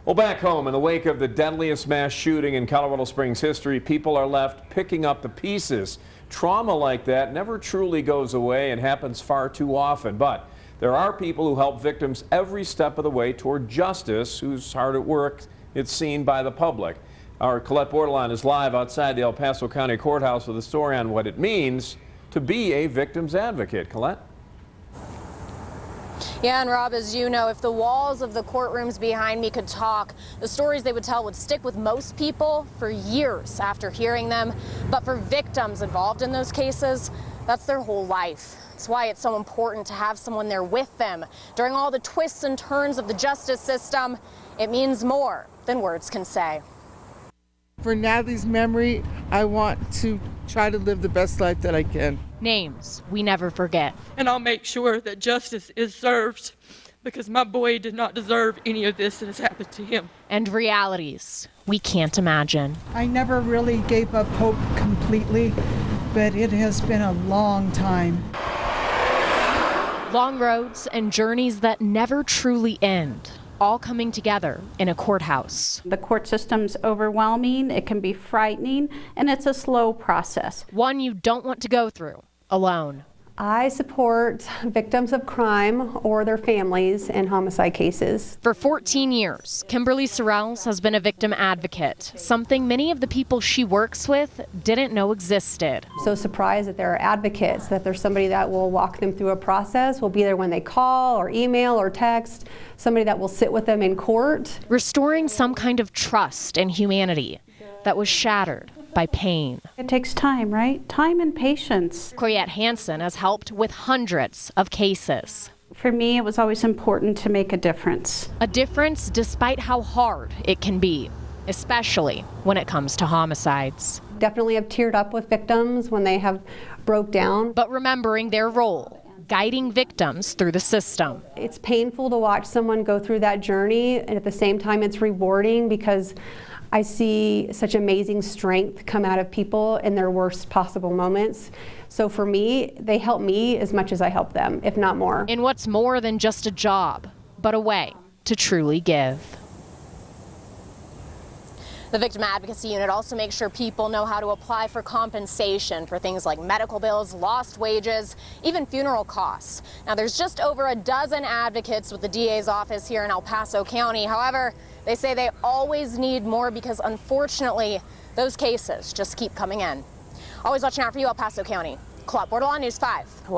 Well, back home, in the wake of the deadliest mass shooting in Colorado Springs history, people are left picking up the pieces. Trauma like that never truly goes away and happens far too often. But there are people who help victims every step of the way toward justice, whose hard at work it's seen by the public. Our Colette Bordelon is live outside the El Paso County Courthouse with a story on what it means to be a victim's advocate. Colette? Yeah, and Rob, as you know, if the walls of the courtrooms behind me could talk, the stories they would tell would stick with most people for years after hearing them. But for victims involved in those cases, that's their whole life. That's why it's so important to have someone there with them. During all the twists and turns of the justice system, it means more than words can say. For Natalie's memory, I want to try to live the best life that I can. Names we never forget. And I'll make sure that justice is served, because my boy did not deserve any of this that has happened to him. And realities we can't imagine. I never really gave up hope completely, but it has been a long time. Long roads and journeys that never truly end, all coming together in a courthouse. The court system's overwhelming, it can be frightening, and it's a slow process. One you don't want to go through alone. I support victims of crime or their families in homicide cases. For 14 years, Kimberly SORRELS has been a victim advocate, something many of the people she works with didn't know existed. So surprised that there are advocates, that there's somebody that will walk them through a process, will be there when they call or email or text, somebody that will sit with them in court. Restoring some kind of trust and humanity that was shattered by pain. It takes time, right? Time and patience. KOYETTE HANSON has helped with hundreds of cases. For me, it was always important to make a difference. A difference despite how hard it can be, especially when it comes to homicides. Definitely have teared up with victims when they have broke down. But remembering their role, guiding victims through the system. It's painful to watch someone go through that journey, and at the same time it's rewarding because I see such amazing strength come out of people in their worst possible moments. So for me, they help me as much as I help them, if not more. In what's more than just a job, but a way to truly give. The Victim Advocacy Unit also makes sure people know how to apply for compensation for things like medical bills, lost wages, even funeral costs. Now, there's just over a dozen advocates with the DA's office here in El Paso County. However, they say they always need more because, unfortunately, those cases just keep coming in. Always watching out for you, El Paso County. Colette Bordelon, News 5.